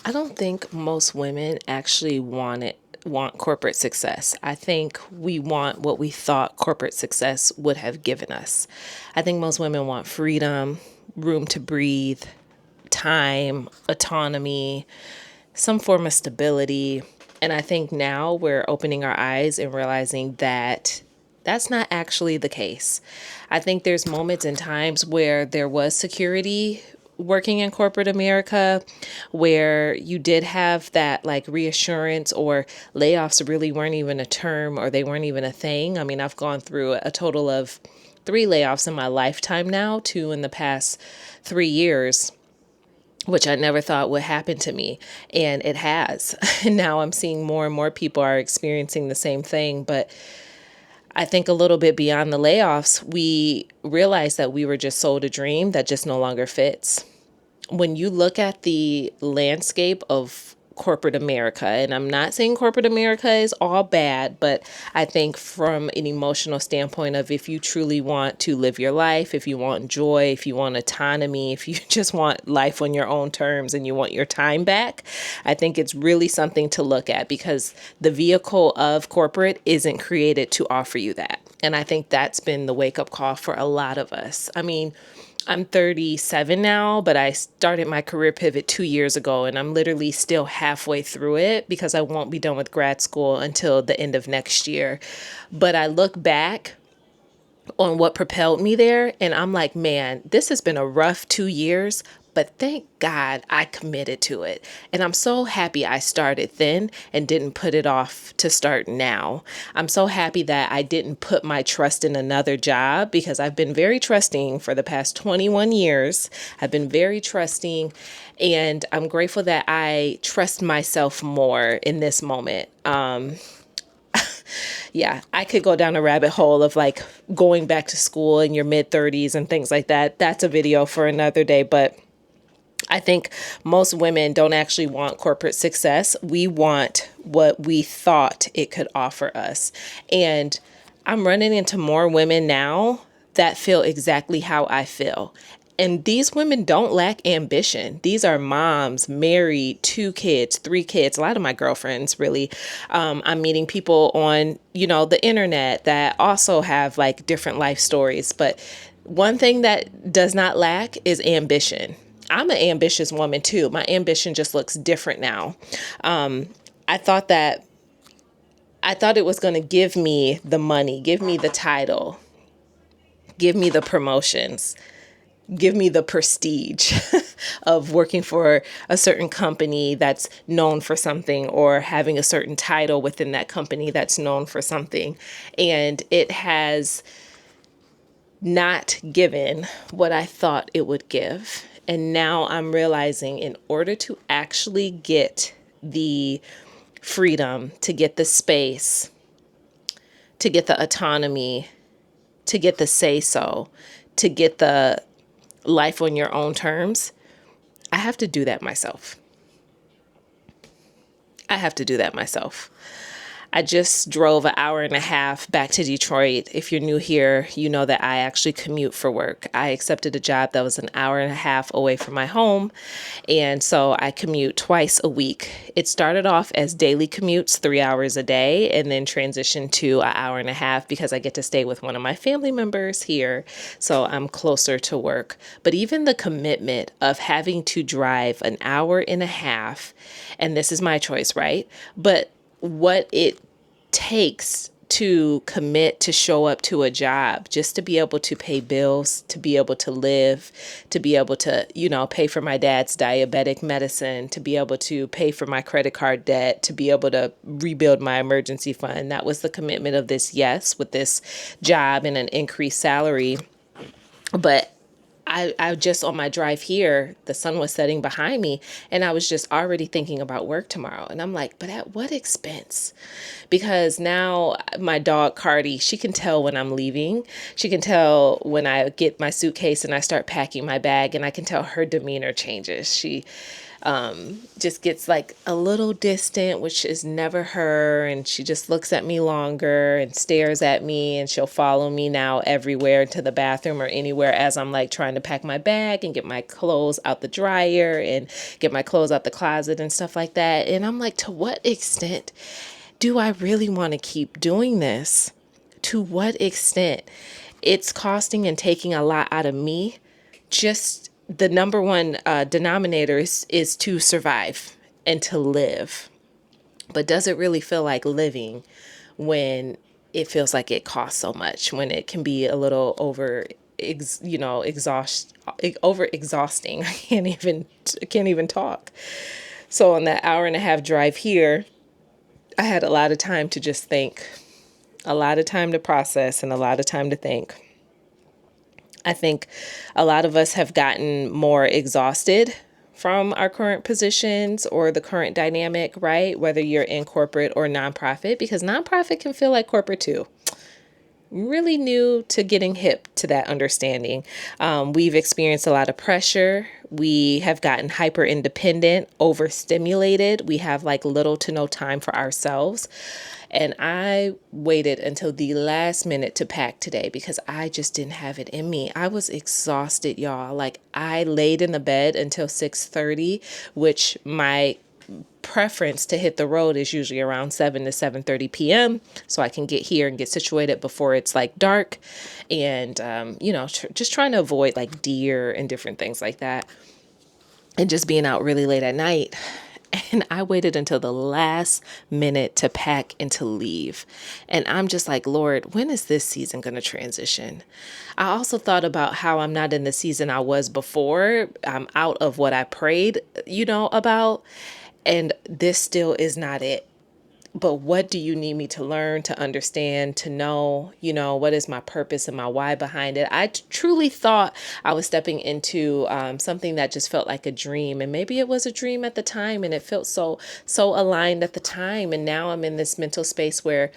I don't think most women actually want corporate success. I think we want what we thought corporate success would have given us. I think most women want freedom, room to breathe, time, autonomy, some form of stability. And I think now we're opening our eyes and realizing that that's not actually the case. I think there's moments and times where there was security working in corporate America, where you did have that like reassurance, or layoffs really weren't even a term, or they weren't even a thing. I mean, I've gone through a total of 3 layoffs in my lifetime now, 2 in the past 3 years, which I never thought would happen to me. And it has. And now I'm seeing more and more people are experiencing the same thing. But I think a little bit beyond the layoffs, we realized that we were just sold a dream that just no longer fits. When you look at the landscape of corporate America, and I'm not saying corporate America is all bad, but I think from an emotional standpoint of, if you truly want to live your life, if you want joy, if you want autonomy, if you just want life on your own terms and you want your time back, I think it's really something to look at, because the vehicle of corporate isn't created to offer you that. And I think that's been the wake up call for a lot of us. I mean, I'm 37 now, but I started my career pivot 2 years ago, and I'm literally still halfway through it because I won't be done with grad school until the end of next year. But I look back on what propelled me there, and I'm like, man, this has been a rough 2 years, but thank God I committed to it. And I'm so happy I started then and didn't put it off to start now. I'm so happy that I didn't put my trust in another job, because I've been very trusting for the past 21 years. I've been very trusting, and I'm grateful that I trust myself more in this moment. Yeah, I could go down a rabbit hole of like going back to school in your mid 30s and things like that. That's a video for another day. But I think most women don't actually want corporate success. We want what we thought it could offer us. And I'm running into more women now that feel exactly how I feel. And these women don't lack ambition. These are moms, married, 2 kids, 3 kids. A lot of my girlfriends, really. I'm meeting people on, the internet that also have like different life stories. But one thing that does not lack is ambition. I'm an ambitious woman too. My ambition just looks different now. I thought that it was going to give me the money, give me the title, give me the promotions, give me the prestige of working for a certain company that's known for something, or having a certain title within that company that's known for something. And it has not given what I thought it would give. And now I'm realizing, in order to actually get the freedom, to get the space, to get the autonomy, to get the say so, to get the life on your own terms, I have to do that myself. I have to do that myself. I just drove an hour and a half back to Detroit. If you're new here, you know that I actually commute for work. I accepted a job that was an hour and a half away from my home. And so I commute twice a week. It started off as daily commutes, 3 hours a day, and then transitioned to an hour and a half because I get to stay with one of my family members here. So I'm closer to work. But even the commitment of having to drive an hour and a half, and this is my choice, right? But what it takes to commit to show up to a job just to be able to pay bills, to be able to live, to be able to, pay for my dad's diabetic medicine, to be able to pay for my credit card debt, to be able to rebuild my emergency fund. That was the commitment of this, yes, with this job and an increased salary. But I just, on my drive here, the sun was setting behind me, and I was just already thinking about work tomorrow. And I'm like, but at what expense? Because now my dog Cardi, she can tell when I'm leaving. She can tell when I get my suitcase and I start packing my bag, and I can tell her demeanor changes. just gets like a little distant, which is never her. And she just looks at me longer and stares at me, and she'll follow me now everywhere, to the bathroom or anywhere, as I'm like trying to pack my bag and get my clothes out the dryer and get my clothes out the closet and stuff like that. And I'm like, to what extent do I really want to keep doing this? To what extent? It's costing and taking a lot out of me. Just the number one denominator is to survive and to live. But does it really feel like living when it feels like it costs so much, when it can be a little over exhausting? I can't even talk. So on that hour and a half drive here, I had a lot of time to just think, a lot of time to process, and a lot of time to think. I think a lot of us have gotten more exhausted from our current positions or the current dynamic, right? Whether you're in corporate or nonprofit, because nonprofit can feel like corporate too. Really new to getting hip to that understanding. We've experienced a lot of pressure. We have gotten hyper independent, overstimulated. We have like little to no time for ourselves. And I waited until the last minute to pack today because I just didn't have it in me. I was exhausted, y'all. Like, I laid in the bed until 6:30, which my preference to hit the road is usually around 7 to 7:30 p.m. so I can get here and get situated before it's like dark, and just trying to avoid like deer and different things like that, and just being out really late at night. And I waited until the last minute to pack and to leave. And I'm just like, Lord, when is this season going to transition? I also thought about how I'm not in the season I was before. I'm out of what I prayed, about. And this still is not it. But what do you need me to learn, to understand, to know, what is my purpose and my why behind it? I truly thought I was stepping into something that just felt like a dream. And maybe it was a dream at the time, and it felt so aligned at the time. And now I'm in this mental space where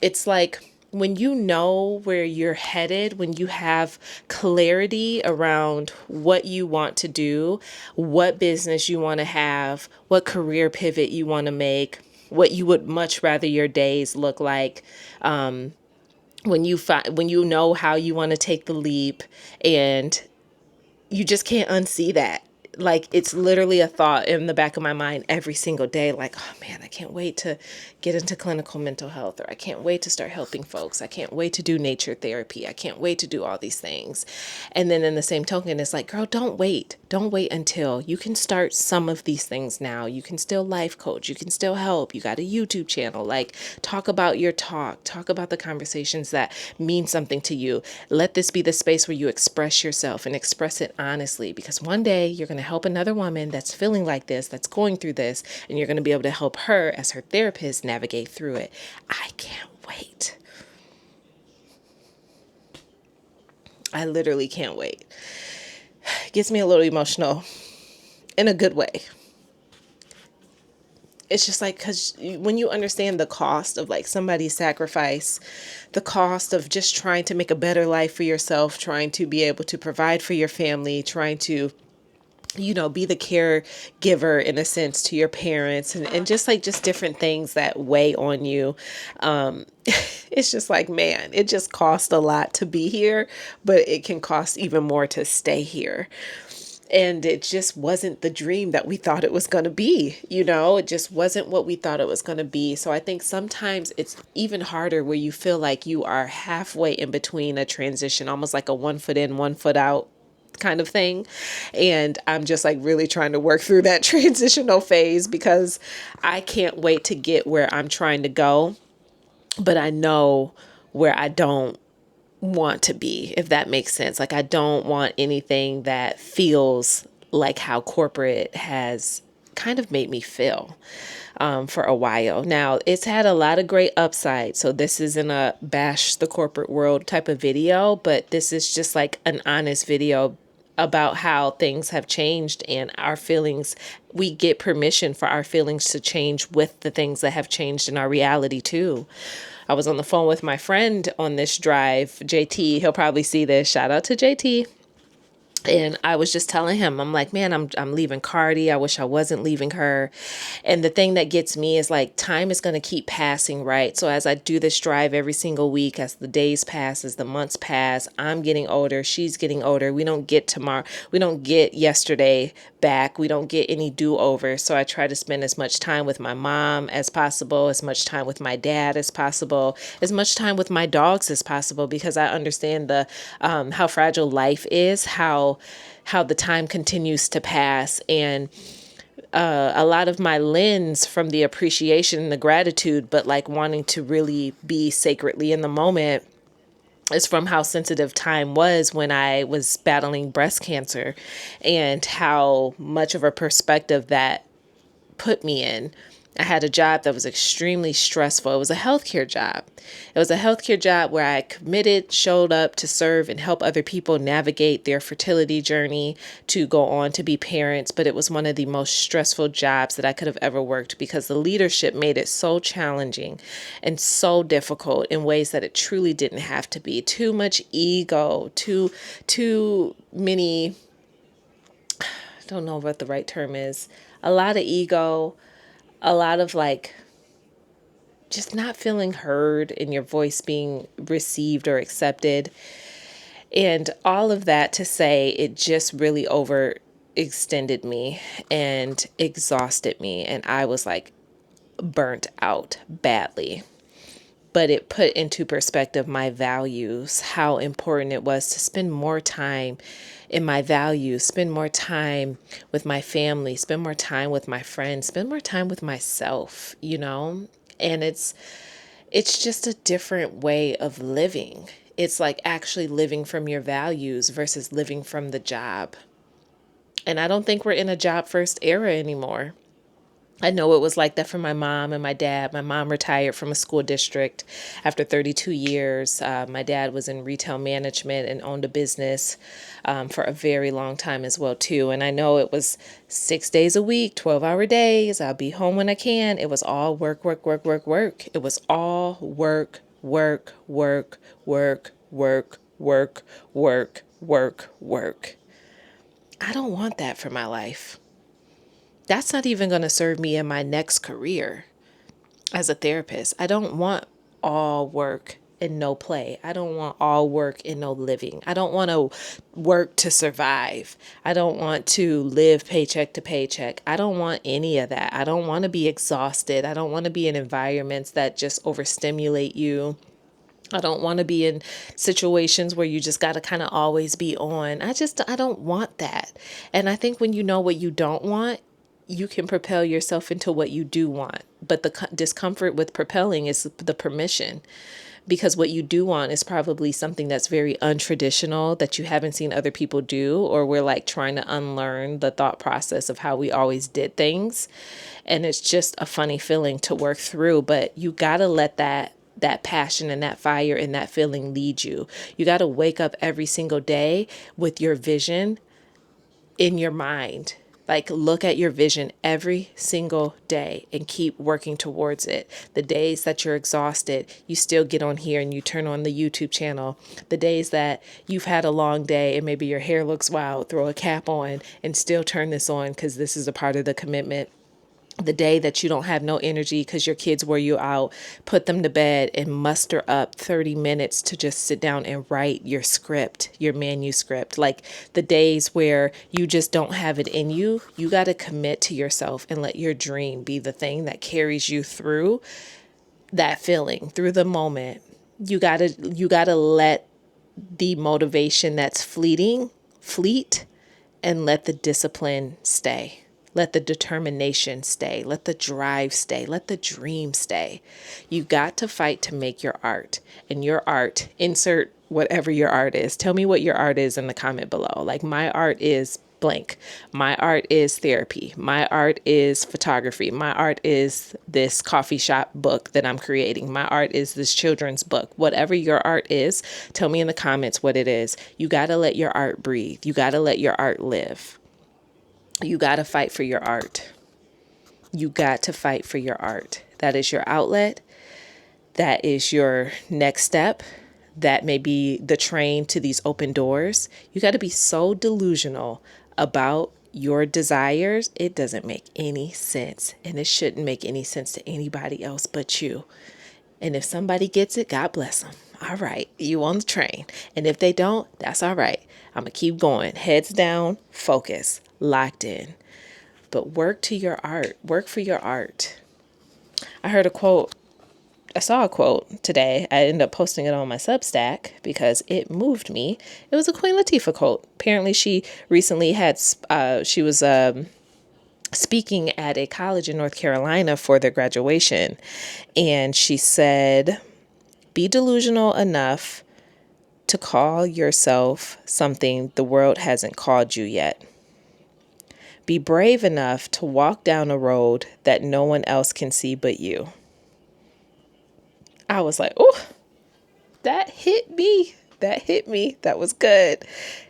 it's like, when you know where you're headed, when you have clarity around what you want to do, what business you want to have, what career pivot you want to make, what you would much rather your days look like, when you know how you want to take the leap, and you just can't unsee that. Like, it's literally a thought in the back of my mind every single day. Like, oh man, I can't wait to get into clinical mental health, or I can't wait to start helping folks. I can't wait to do nature therapy. I can't wait to do all these things. And then in the same token, it's like, girl, don't wait. Don't wait until you can start some of these things now. You can still life coach. You can still help. You got a YouTube channel. Like, talk about your talk about the conversations that mean something to you. Let this be the space where you express yourself and express it honestly, because one day you're going to help another woman that's feeling like this, that's going through this, and you're going to be able to help her as her therapist navigate through it. I can't wait. I literally can't wait. It gets me a little emotional in a good way. It's just like, because when you understand the cost of like somebody's sacrifice, the cost of just trying to make a better life for yourself, trying to be able to provide for your family, trying to be the caregiver in a sense to your parents, and just different things that weigh on you. It's just like, man, it just costs a lot to be here, but it can cost even more to stay here. And it just wasn't the dream that we thought it was going to be. It just wasn't what we thought it was going to be. So I think sometimes it's even harder where you feel like you are halfway in between a transition, almost like a 1 foot in, 1 foot out kind of thing. And I'm just like really trying to work through that transitional phase, because I can't wait to get where I'm trying to go, but I know where I don't want to be, if that makes sense. Like, I don't want anything that feels like how corporate has kind of made me feel for a while. Now, it's had a lot of great upsides. So this isn't a bash the corporate world type of video, but this is just like an honest video about how things have changed and our feelings. We get permission for our feelings to change with the things that have changed in our reality too. I was on the phone with my friend on this drive, JT. He'll probably see this. Shout out to JT. And I was just telling him, I'm like, man, I'm leaving Cardi. I wish I wasn't leaving her. And the thing that gets me is like time is going to keep passing, right? So as I do this drive every single week, as the days pass, as the months pass, I'm getting older, she's getting older. We don't get tomorrow. We don't get yesterday back. We don't get any do-over. So I try to spend as much time with my mom as possible, as much time with my dad as possible, as much time with my dogs as possible, because I understand the how fragile life is, how the time continues to pass. And a lot of my lens from the appreciation and the gratitude, but like wanting to really be sacredly in the moment, is from how sensitive time was when I was battling breast cancer, and how much of a perspective that put me in. I had a job that was extremely stressful. It was a healthcare job. It was a healthcare job where I committed, showed up to serve and help other people navigate their fertility journey to go on to be parents. But it was one of the most stressful jobs that I could have ever worked, because the leadership made it so challenging and so difficult in ways that it truly didn't have to be. Too much ego, too many, I don't know what the right term is, a lot of ego, a lot of like just not feeling heard and your voice being received or accepted. And all of that to say, it just really overextended me and exhausted me. And I was like burnt out badly. But it put into perspective my values, how important it was to spend more time in my values, spend more time with my family, spend more time with my friends, spend more time with myself, you know? And it's just a different way of living. It's like actually living from your values versus living from the job. And I don't think we're in a job first era anymore. I know it was like that for my mom and my dad. My mom retired from a school district after 32 years. My dad was in retail management and owned a business for a very long time as well, too. And I know it was 6 days a week, 12-hour days. I'll be home when I can. It was all work, work, work, work, work. It was all work, work, work, work, work, work, work, work, work. I don't want that for my life. That's not even going to serve me in my next career as a therapist. I don't want all work and no play. I don't want all work and no living. I don't want to work to survive. I don't want to live paycheck to paycheck. I don't want any of that. I don't want to be exhausted. I don't want to be in environments that just overstimulate you. I don't want to be in situations where you just got to kind of always be on. I don't want that. And I think when you know what you don't want, you can propel yourself into what you do want. But the discomfort with propelling is the permission, because what you do want is probably something that's very untraditional that you haven't seen other people do, or we're like trying to unlearn the thought process of how we always did things. And it's just a funny feeling to work through, but you got to let that passion and that fire and that feeling lead you. You got to wake up every single day with your vision in your mind. Like, look at your vision every single day and keep working towards it. The days that you're exhausted, you still get on here and you turn on the YouTube channel. The days that you've had a long day and maybe your hair looks wild, throw a cap on and still turn this on, because this is a part of the commitment. The day that you don't have no energy because your kids wear you out, put them to bed and muster up 30 minutes to just sit down and write your script, your manuscript. Like the days where you just don't have it in you, you got to commit to yourself and let your dream be the thing that carries you through that feeling, through the moment. You got to let the motivation that's fleet, and let the discipline stay. Let the determination stay. Let the drive stay. Let the dream stay. You got to fight to make your art. And your art, insert whatever your art is. Tell me what your art is in the comment below. Like, my art is blank. My art is therapy. My art is photography. My art is this coffee shop book that I'm creating. My art is this children's book. Whatever your art is, tell me in the comments what it is. You got to let your art breathe. You got to let your art live. You got to fight for your art. You got to fight for your art. That is your outlet. That is your next step. that may be the train to these open doors. You got to be so delusional about your desires. It doesn't make any sense, and it shouldn't make any sense to anybody else but you. And if somebody gets it, God bless them. All right, you on the train. And if they don't, that's all right. I'm going to keep going. Heads down, focus, locked in. But work to your art. Work for your art. I saw a quote today. I ended up posting it on my Substack because it moved me. It was a Queen Latifah quote. Apparently she recently she was speaking at a college in North Carolina for their graduation. And she said, be delusional enough to call yourself something the world hasn't called you yet. Be brave enough to walk down a road that no one else can see but you. I was like, oh, that hit me. That hit me. That was good.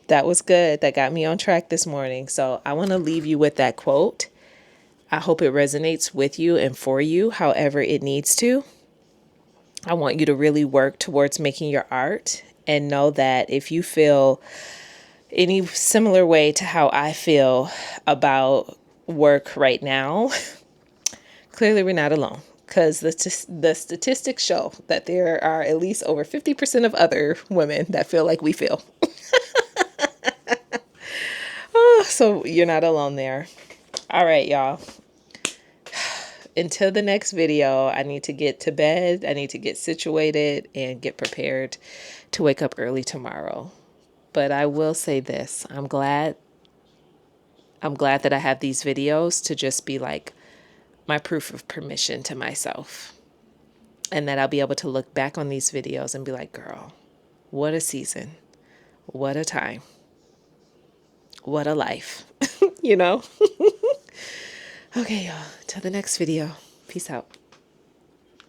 That was good. That got me on track this morning. So I want to leave you with that quote. I hope it resonates with you and for you, however it needs to. I want you to really work towards making your art, and know that if you feel any similar way to how I feel about work right now, clearly we're not alone. Because the statistics show that there are at least over 50% of other women that feel like we feel. Oh, so you're not alone there. All right, y'all. Until the next video, I need to get to bed. I need to get situated and get prepared to wake up early tomorrow. But I will say this. I'm glad that I have these videos to just be like my proof of permission to myself. And that I'll be able to look back on these videos and be like, girl, what a season. What a time. What a life. You know? Okay, y'all. Till the next video. Peace out.